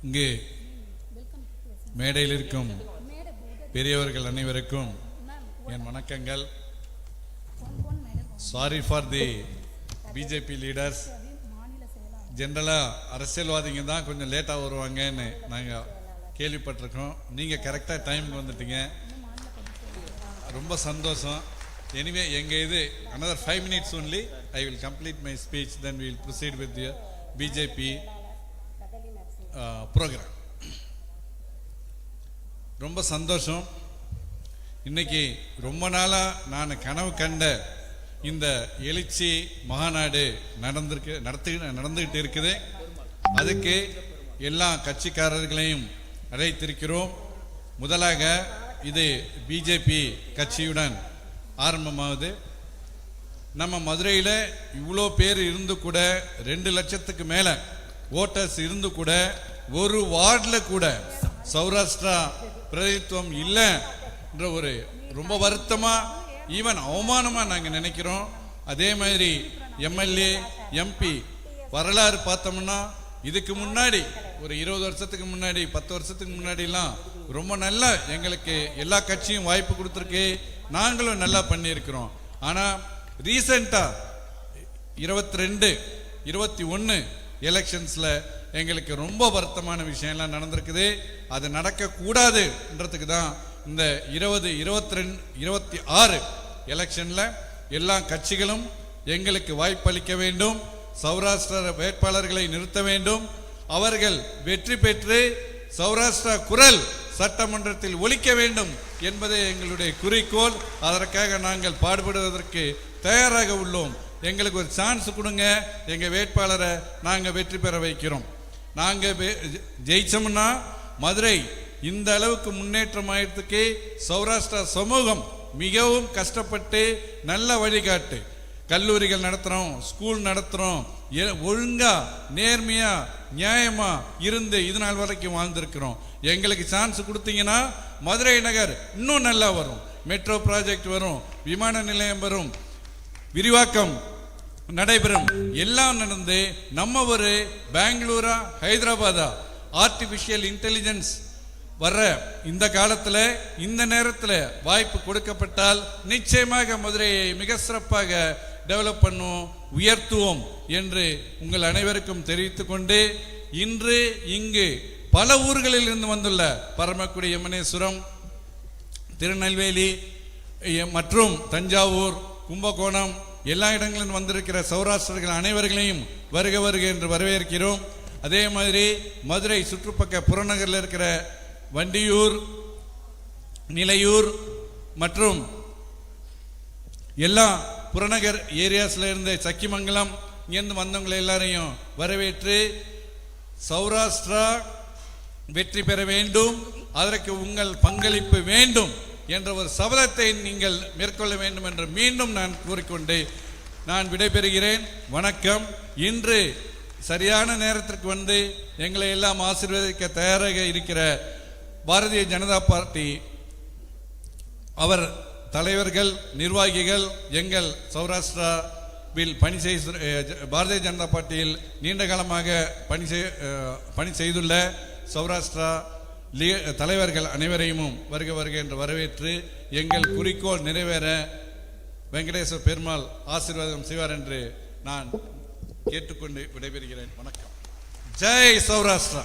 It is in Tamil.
இங்கே மேடையில் இருக்கும் பெரியவர்கள் அனைவருக்கும் என் வணக்கங்கள். Sorry for the BJP leaders. ஜென்ரலாக அரசியல்வாதிங்க தான் கொஞ்சம் லேட்டாக வருவாங்கன்னு நாங்கள் கேள்விப்பட்டிருக்கோம். நீங்கள் கரெக்டாக டைமுக்கு வந்துட்டீங்க, ரொம்ப சந்தோஷம். எனிவே எங்கள் இது another 5 minutes only I will complete my speech, then we will proceed with the BJP program. ரொம்ப சந்தோஷம். இன்னைக்கு ரொம்ப நாளாக நான் கனவு கண்ட இந்த எழுச்சி மகாநாடு நடந்துகிட்டு இருக்குது. அதுக்கு எல்லா கட்சிக்காரர்களையும் அழைத்திருக்கிறோம். முதலாக இது பிஜேபி கட்சியுடன் ஆரம்பமாகுது. நம்ம மதுரையில் இவ்வளோ பேர் இருந்து கூட 2 லட்சத்துக்கு மேலே ஓட்டர்ஸ் இருந்து கூட ஒரு வார்டில் கூட சௌராஷ்டிரா பிரதிநிதித்துவம் இல்லைன்ற ஒரு ரொம்ப வருத்தமாக, ஈவன் அவமானமாக நாங்கள் நினைக்கிறோம். அதே மாதிரி எம்எல்ஏ எம்பி வரலாறு பார்த்தோம்னா இதுக்கு முன்னாடி ஒரு 20 வருஷத்துக்கு முன்னாடி 10 வருஷத்துக்கு முன்னாடிலாம் ரொம்ப நல்லா எங்களுக்கு எல்லா கட்சியும் வாய்ப்பு கொடுத்துருக்கு, நாங்களும் நல்லா பண்ணியிருக்கிறோம். ஆனால் ரீசெண்டாக 22, 21 எலெக்ஷன்ஸில் எங்களுக்கு ரொம்ப வருத்தமான விஷயம்லாம் நடந்திருக்குது. அது நடக்கக்கூடாதுன்றதுக்கு தான் இந்த 20, 22, 26 எலெக்ஷனில் எல்லா கட்சிகளும் எங்களுக்கு வாய்ப்பளிக்க வேண்டும், சௌராஷ்டிரா வேட்பாளர்களை நிறுத்த வேண்டும், அவர்கள் வெற்றி பெற்று சௌராஷ்டிரா குரல் சட்டமன்றத்தில் ஒலிக்க வேண்டும் என்பதே எங்களுடைய குறிக்கோள். அதற்காக நாங்கள் பாடுபடுவதற்கு தயாராக உள்ளோம். எங்களுக்கு ஒரு சான்ஸ் கொடுங்க, எங்கள் வேட்பாளரை நாங்கள் வெற்றி பெற வைக்கிறோம். நாங்கள் ஜெயிச்சோம்னா மதுரை இந்த அளவுக்கு முன்னேற்றம் ஆயிரத்துக்கு சௌராஷ்டிரா சமூகம் மிகவும் கஷ்டப்பட்டு நல்ல வழிகாட்டு கல்லூரிகள் நடத்துகிறோம், ஸ்கூல் நடத்துகிறோம், ஒழுங்காக நேர்மையாக நியாயமாக இருந்து இது நாள் வரைக்கும் வாழ்ந்திருக்கிறோம். எங்களுக்கு சான்ஸ் கொடுத்தீங்கன்னா மதுரை நகர் இன்னும் நல்லா வரும், மெட்ரோ ப்ராஜெக்ட் வரும், விமான நிலையம் வரும், விரிவாக்கம் நடைபெறும், எல்லாம் நடந்து நம்ம ஒரு பெங்களூரா ஹைதராபாதா ஆர்டிஃபிஷியல் இன்டெலிஜென்ஸ் வர்ற இந்த காலத்தில் இந்த நேரத்தில் வாய்ப்பு கொடுக்கப்பட்டால் நிச்சயமாக மதுரையை மிக சிறப்பாக டெவலப் பண்ணுவோம், உயர்த்துவோம் என்று உங்கள் அனைவருக்கும் தெரிவித்து கொண்டு, இன்று இங்கு பல ஊர்களில் இருந்து வந்துள்ள பரமக்குடி, யமுனேஸ்வரம், திருநெல்வேலி மற்றும் தஞ்சாவூர், கும்பகோணம் எல்லா இடங்களிலும் வந்திருக்கிற சௌராஷ்டிரர்கள் அனைவர்களையும் வருக வருக என்று வரவேற்கிறோம். அதே மாதிரி மதுரை சுற்றுப்பக்க புறநகரில் இருக்கிற வண்டியூர், நிலையூர் மற்றும் எல்லா புறநகர் ஏரியாஸில் இருந்து சக்கிமங்கலம் இங்கேருந்து வந்தவங்களை எல்லாரையும் வரவேற்று சௌராஷ்டிரா வெற்றி பெற வேண்டும், அதற்கு உங்கள் பங்களிப்பு வேண்டும் என்ற ஒரு சபதத்தை நீங்கள் மேற்கொள்ள வேண்டும் என்று மீண்டும் நான் கூறிக்கொண்டு நான் விடைபெறுகிறேன். வணக்கம். இன்று சரியான நேரத்திற்கு வந்து எங்களை எல்லாம் ஆசீர்வதிக்க தயாராக இருக்கிற பாரதிய ஜனதா பார்ட்டி அவர் தலைவர்கள், நிர்வாகிகள், எங்கள் சௌராஷ்டிராவில் பாரதிய ஜனதா பார்ட்டியில் நீண்ட காலமாக பணி செய்துள்ள சௌராஷ்டிரா தலைவர்கள் அனைவரையும் வருக வருக என்று வரவேற்று எங்கள் குறிக்கோள் நிறைவேற வெங்கடேஸ்வர பெருமாள் ஆசீர்வாதம் செய்வார் என்று நான் கேட்டுக்கொண்டு விடைபெறுகிறேன். வணக்கம். ஜெய் சௌராஷ்டிரா.